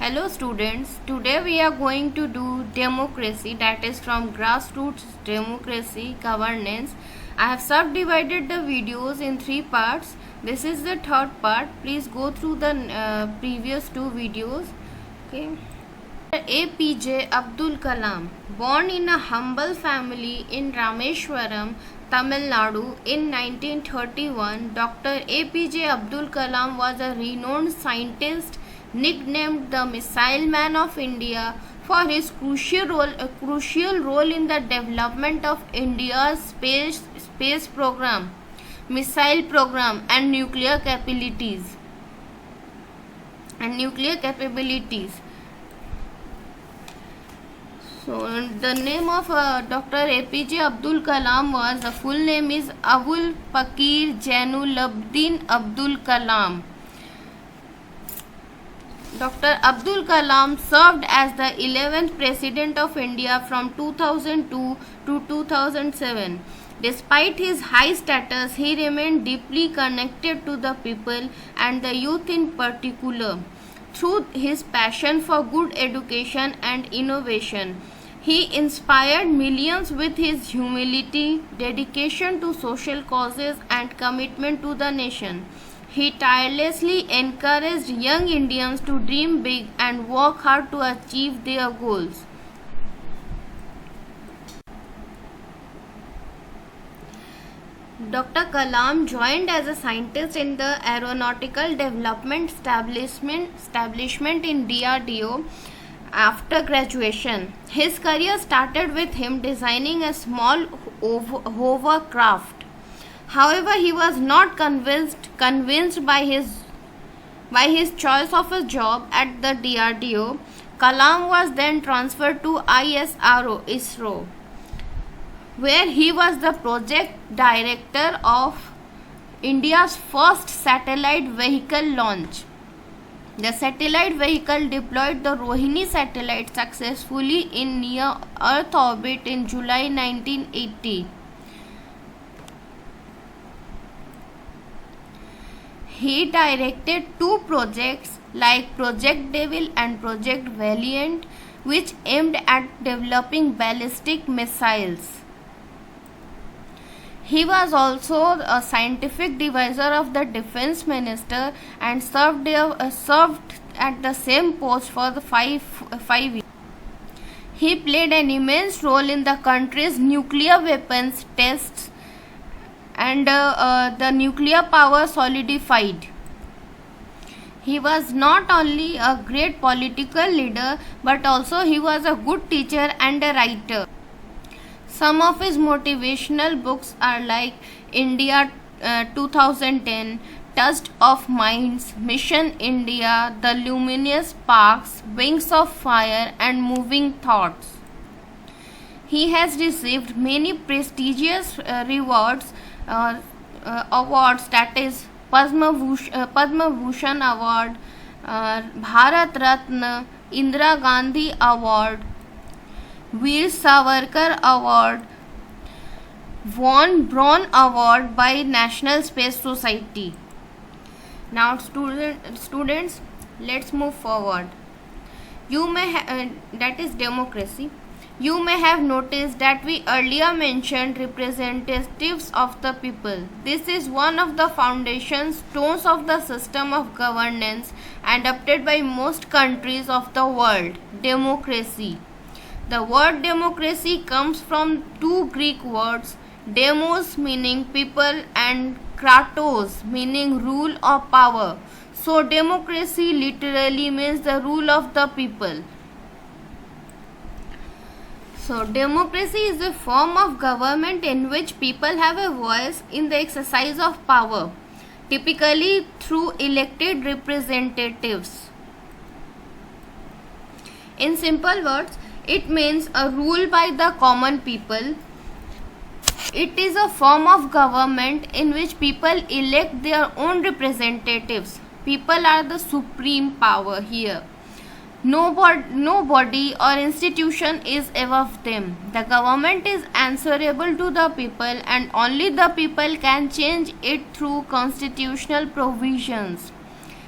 Hello students, today we are going to do democracy, that is from Grassroots Democracy Governance. I have subdivided the videos in 3 parts. This is the third part. Please go through the previous 2 videos. Okay. APJ Abdul Kalam, born in a humble family in Rameshwaram, Tamil Nadu in 1931, Dr. APJ Abdul Kalam was a renowned scientist nicknamed the Missile Man of India for his crucial role in the development of India's space program, missile program and nuclear capabilities. So the name of Dr. APJ Abdul Kalam was, the full name is Abul Pakir Jainuluddin Abdul Kalam. Dr. Abdul Kalam served as the 11th President of India from 2002 to 2007. Despite his high status, he remained deeply connected to the people and the youth in particular. Through his passion for good education and innovation, he inspired millions with his humility, dedication to social causes, and commitment to the nation. He tirelessly encouraged young Indians to dream big and work hard to achieve their goals. Dr. Kalam joined as a scientist in the Aeronautical Development Establishment in DRDO after graduation. His career started with him designing a small hovercraft. However, he was not convinced by his choice of a job at the DRDO. Kalam was then transferred to ISRO, where he was the project director of India's first satellite vehicle launch. The satellite vehicle deployed the Rohini satellite successfully in near Earth orbit in July 1980. He directed 2 projects like Project Devil and Project Valiant, which aimed at developing ballistic missiles. He was also a scientific advisor of the Defense Minister and served at the same post for the 5 years. He played an immense role in the country's nuclear weapons tests and the nuclear power solidified. He was not only a great political leader, but also he was a good teacher and a writer. Some of his motivational books are like India 2010, Touched of Minds, Mission India, The Luminous Sparks, Wings of Fire and Moving Thoughts. He has received many prestigious awards, that is Padma Bhushan Award, Bharat Ratna, Indira Gandhi Award, Veer Savarkar Award, Von Braun Award by National Space Society. Now students, let's move forward. That is democracy. You may have noticed that we earlier mentioned representatives of the people. This is one of the foundation stones of the system of governance adopted by most countries of the world, democracy. The word democracy comes from 2 Greek words, demos meaning people and Kratos meaning rule or power. So democracy literally means the rule of the people. So democracy is a form of government in which people have a voice in the exercise of power, typically through elected representatives. In simple words, it means a rule by the common people. It is a form of government in which people elect their own representatives. People are the supreme power here. Nobody or institution is above them. The government is answerable to the people and only the people can change it through constitutional provisions.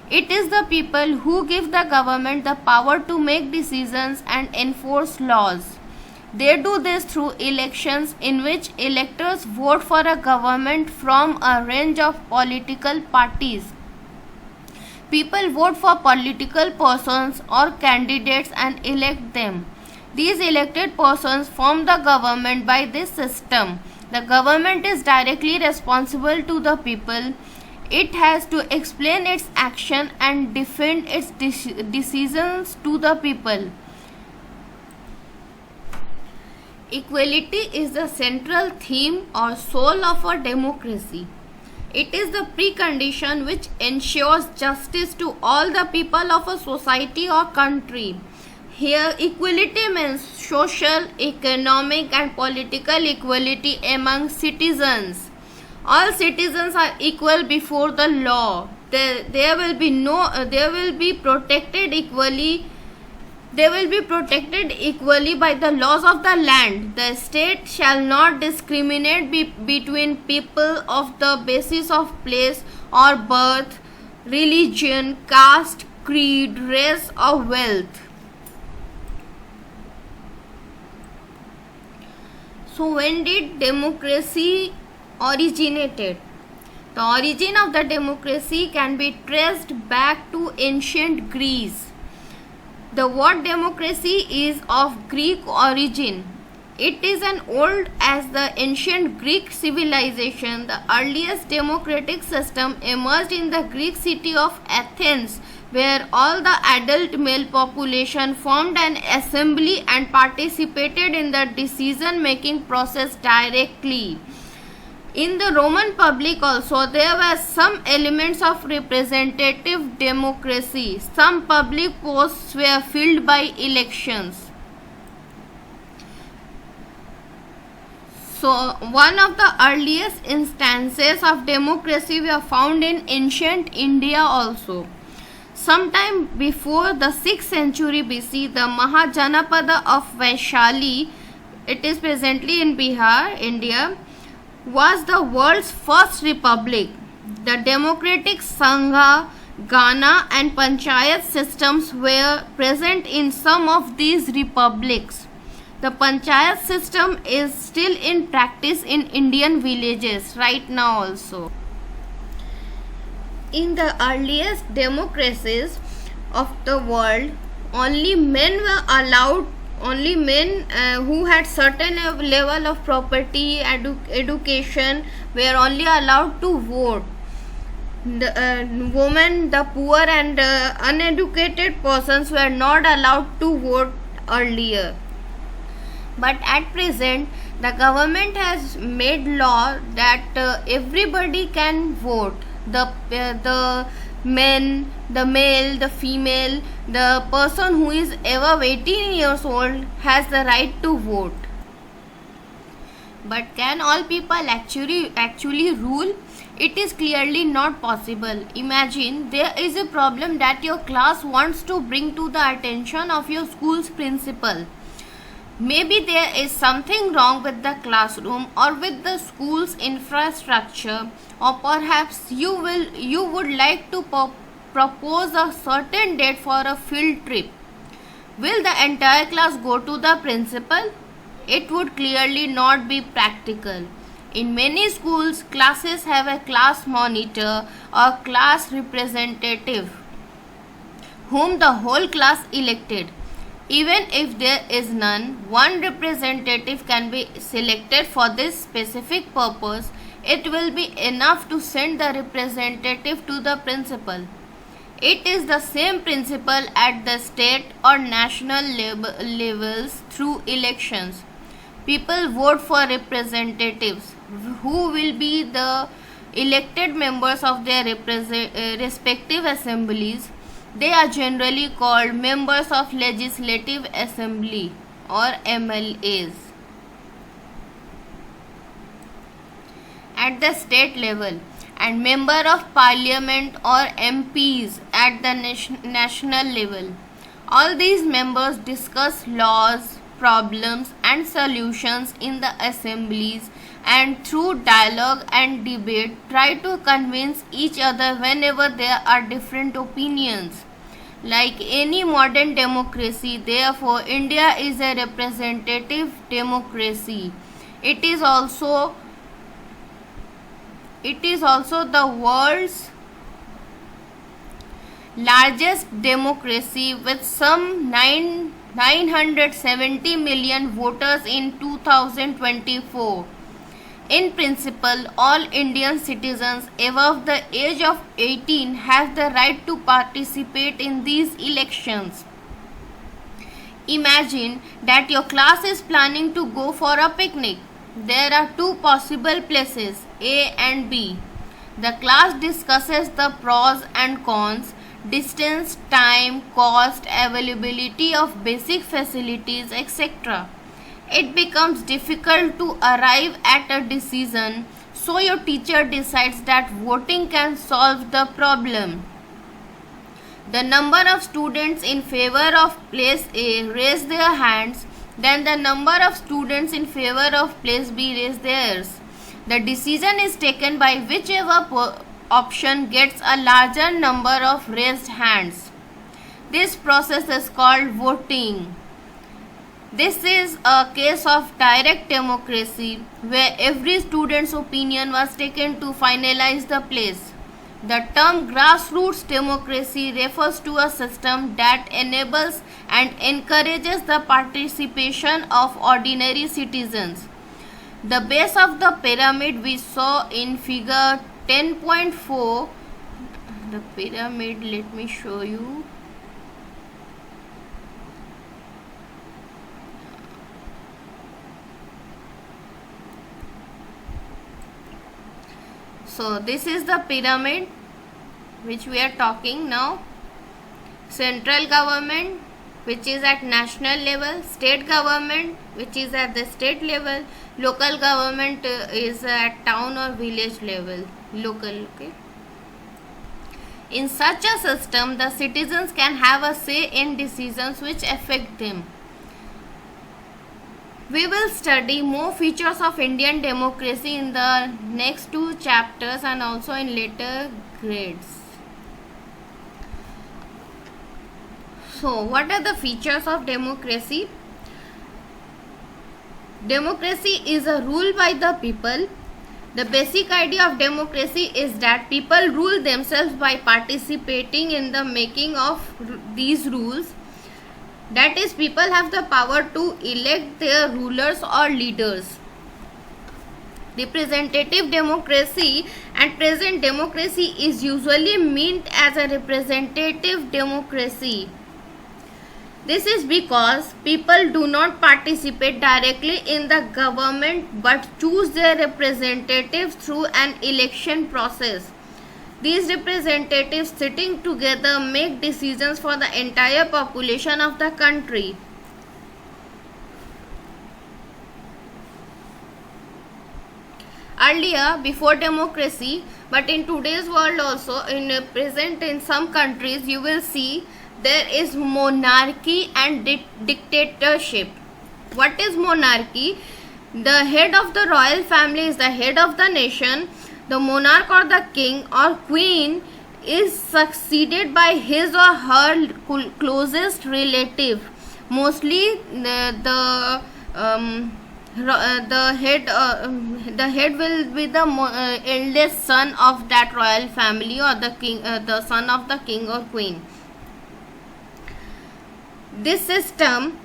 It is the people who give the government the power to make decisions and enforce laws. They do this through elections in which electors vote for a government from a range of political parties. People vote for political persons or candidates and elect them. These elected persons form the government by this system. The government is directly responsible to the people. It has to explain its action and defend its decisions to the people. Equality is the central theme or soul of a democracy. It is the precondition which ensures justice to all the people of a society or country. Here, equality means social, economic, and political equality among citizens. All citizens are equal before the law. They will be protected equally. They will be protected equally by the laws of the land. The state shall not discriminate between people of the basis of place or birth, religion, caste, creed, race, or wealth. So when did democracy originated? The origin of the democracy can be traced back to ancient Greece. The word democracy is of Greek origin. It is as old as the ancient Greek civilization. The earliest democratic system emerged in the Greek city of Athens, where all the adult male population formed an assembly and participated in the decision-making process directly. In the Roman public also, there were some elements of representative democracy. Some public posts were filled by elections. So, one of the earliest instances of democracy were found in ancient India also. Sometime before the 6th century BC, the Mahajanapada of Vaishali, it is presently in Bihar, India, was the world's first republic. The democratic Sangha, Ghana and Panchayat systems were present in some of these republics. The Panchayat system is still in practice in Indian villages right now also. In the earliest democracies of the world, only men who had certain level of property and education were only allowed to vote. The women, the poor and uneducated persons were not allowed to vote earlier. But at present, the government has made law that everybody can vote. The men, the male, the female, the person who is above 18 years old has the right to vote. But can all people actually rule? It is clearly not possible. Imagine there is a problem that your class wants to bring to the attention of your school's principal. Maybe there is something wrong with the classroom or with the school's infrastructure, or perhaps you would like to propose a certain date for a field trip. Will the entire class go to the principal? It would clearly not be practical. In many schools, classes have a class monitor or class representative whom the whole class elected. Even if there is none, one representative can be selected for this specific purpose. It will be enough to send the representative to the principal. It is the same principle at the state or national levels through elections. People vote for representatives who will be the elected members of their respective assemblies. They are generally called members of Legislative Assembly or MLAs. At the state level, and member of parliament or MPs at the national level. All these members discuss laws, problems and solutions in the assemblies, and through dialogue and debate try to convince each other whenever there are different opinions. Like any modern democracy, therefore, India is a representative democracy. It is also the world's largest democracy with some 970 million voters in 2024. In principle, all Indian citizens above the age of 18 have the right to participate in these elections. Imagine that your class is planning to go for a picnic. There are two possible places, A and B. The class discusses the pros and cons, distance, time, cost, availability of basic facilities, etc. It becomes difficult to arrive at a decision, so your teacher decides that voting can solve the problem. The number of students in favor of place A raise their hands, then the number of students in favor of place B raise theirs. The decision is taken by whichever option gets a larger number of raised hands. This process is called voting. This is a case of direct democracy where every student's opinion was taken to finalize the place. The term grassroots democracy refers to a system that enables and encourages the participation of ordinary citizens. The base of the pyramid we saw in figure 10.4, the pyramid, let me show you. So this is the pyramid which we are talking now. Central government, which is at national level, state government, which is at the state level, local government is at town or village level, local. Okay. In such a system, the citizens can have a say in decisions which affect them. We will study more features of Indian democracy in the next two chapters and also in later grades. So, what are the features of democracy? Democracy is a rule by the people. The basic idea of democracy is that people rule themselves by participating in the making of these rules. That is, people have the power to elect their rulers or leaders. Representative democracy and present democracy is usually meant as a representative democracy. This is because people do not participate directly in the government but choose their representatives through an election process. These representatives sitting together make decisions for the entire population of the country. Earlier, before democracy, but in today's world also, in present in some countries, you will see there is monarchy and dictatorship. What is monarchy? The head of the royal family is the head of the nation. The monarch or the king or queen is succeeded by his or her closest relative. Mostly the head will be the eldest son of that royal family or the king, the son of the king or queen. This system,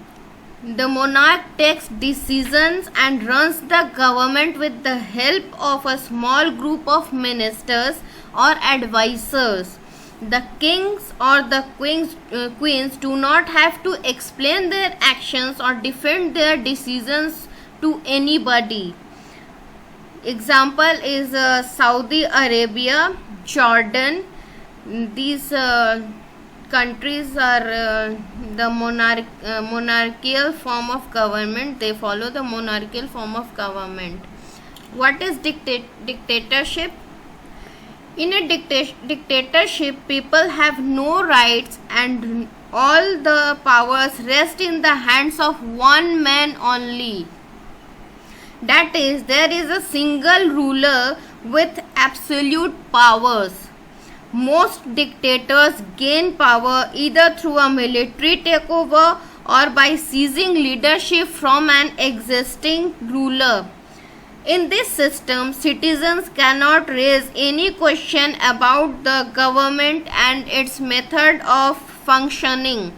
the monarch takes decisions and runs the government with the help of a small group of ministers or advisors. The kings or the queens do not have to explain their actions or defend their decisions to anybody. Example is Saudi Arabia, Jordan. These countries are the monarchical form of government. They follow the monarchical form of government. What is dictatorship? In a dictatorship, people have no rights and all the powers rest in the hands of one man only. That is, there is a single ruler with absolute powers. Most dictators gain power either through a military takeover or by seizing leadership from an existing ruler. In this system, citizens cannot raise any question about the government and its method of functioning.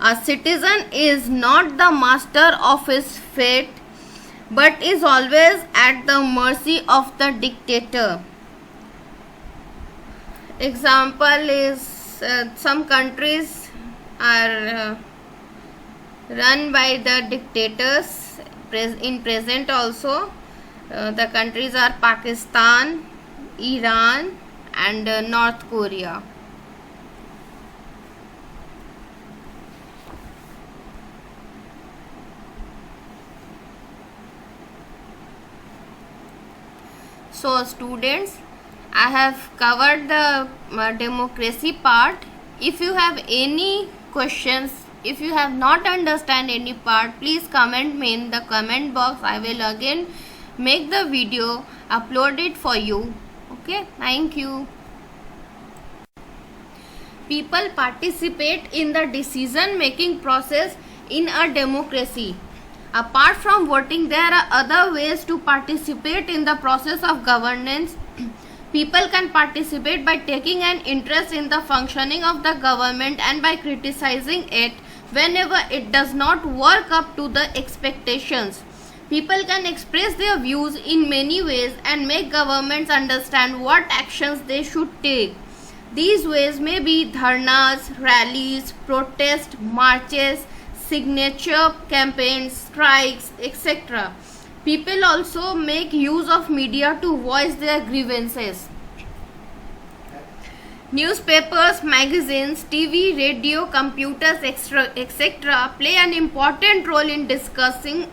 A citizen is not the master of his fate, but is always at the mercy of the dictator. Example is some countries are run by the dictators. In present also, the countries are Pakistan, Iran and North Korea. So students, I have covered the democracy part. If you have any questions, if you have not understand any part, please comment me in the comment box. I will again make the video, upload it for you. Okay, thank you. People participate in the decision making process in a democracy. Apart from voting, there are other ways to participate in the process of governance. People can participate by taking an interest in the functioning of the government and by criticizing it whenever it does not work up to the expectations. People can express their views in many ways and make governments understand what actions they should take. These ways may be dharnas, rallies, protest, marches, signature campaigns, strikes, etc. People also make use of media to voice their grievances. Newspapers, magazines, TV, radio, computers, etc. play an important role in discussing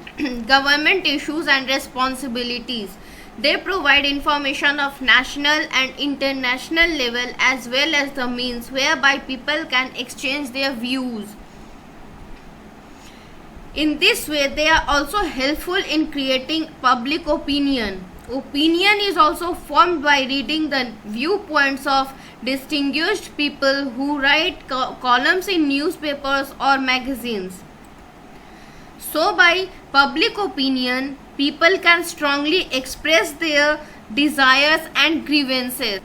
government issues and responsibilities. They provide information of national and international level as well as the means whereby people can exchange their views. In this way, they are also helpful in creating public opinion. Opinion is also formed by reading the viewpoints of distinguished people who write columns in newspapers or magazines. So, by public opinion, people can strongly express their desires and grievances.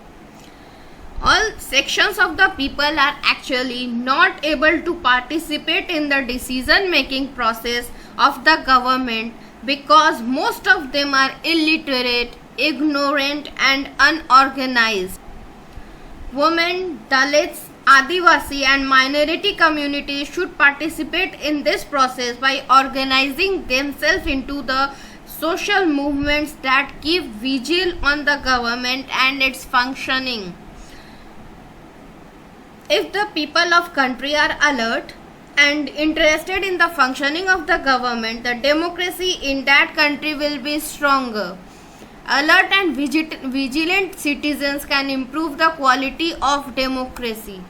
All sections of the people are actually not able to participate in the decision making process of the government because most of them are illiterate, ignorant and unorganized. Women, Dalits, Adivasi and minority communities should participate in this process by organizing themselves into the social movements that keep vigil on the government and its functioning. If the people of country are alert and interested in the functioning of the government, the democracy in that country will be stronger. Alert and vigilant citizens can improve the quality of democracy.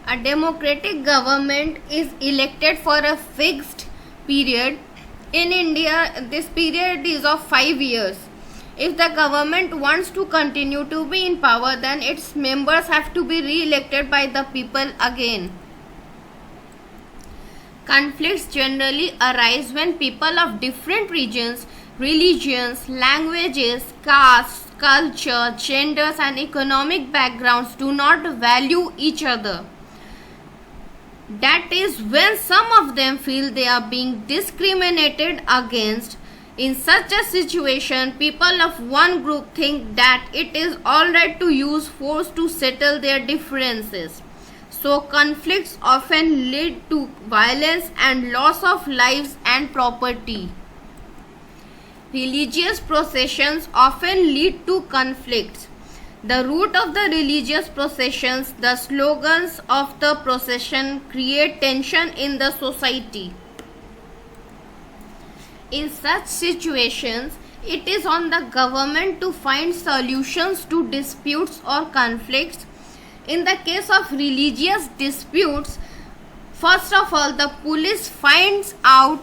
A democratic government is elected for a fixed period. In India, this period is of 5 years. If the government wants to continue to be in power, then its members have to be re-elected by the people again. Conflicts generally arise when people of different regions, religions, languages, castes, culture, genders and economic backgrounds do not value each other. That is when some of them feel they are being discriminated against. In such a situation, people of one group think that it is alright to use force to settle their differences. So conflicts often lead to violence and loss of lives and property. Religious processions often lead to conflicts. The route of the religious processions, the slogans of the procession create tension in the society. In such situations, It is on the government to find solutions to disputes or conflicts. In the case of religious disputes, first of all, the police finds out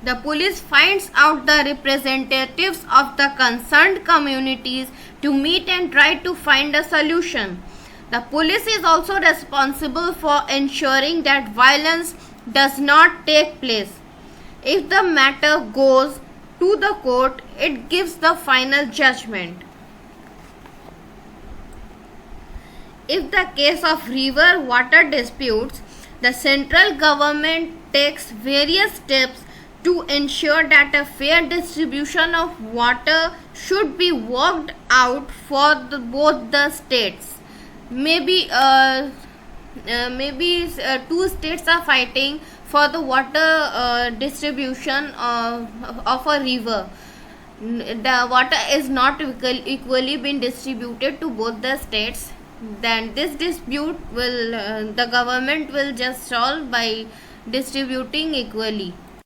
the representatives of the concerned communities to meet and try to find a solution. The police is also responsible for ensuring that violence does not take place. If the matter goes to the court, it gives the final judgment. If the case of river water disputes, the central government takes various steps to ensure that a fair distribution of water should be worked out for both the states. Maybe two states are fighting for the water distribution of a river. The water is not equally been distributed to both the states. Then this dispute will the government will just solve by distributing equally.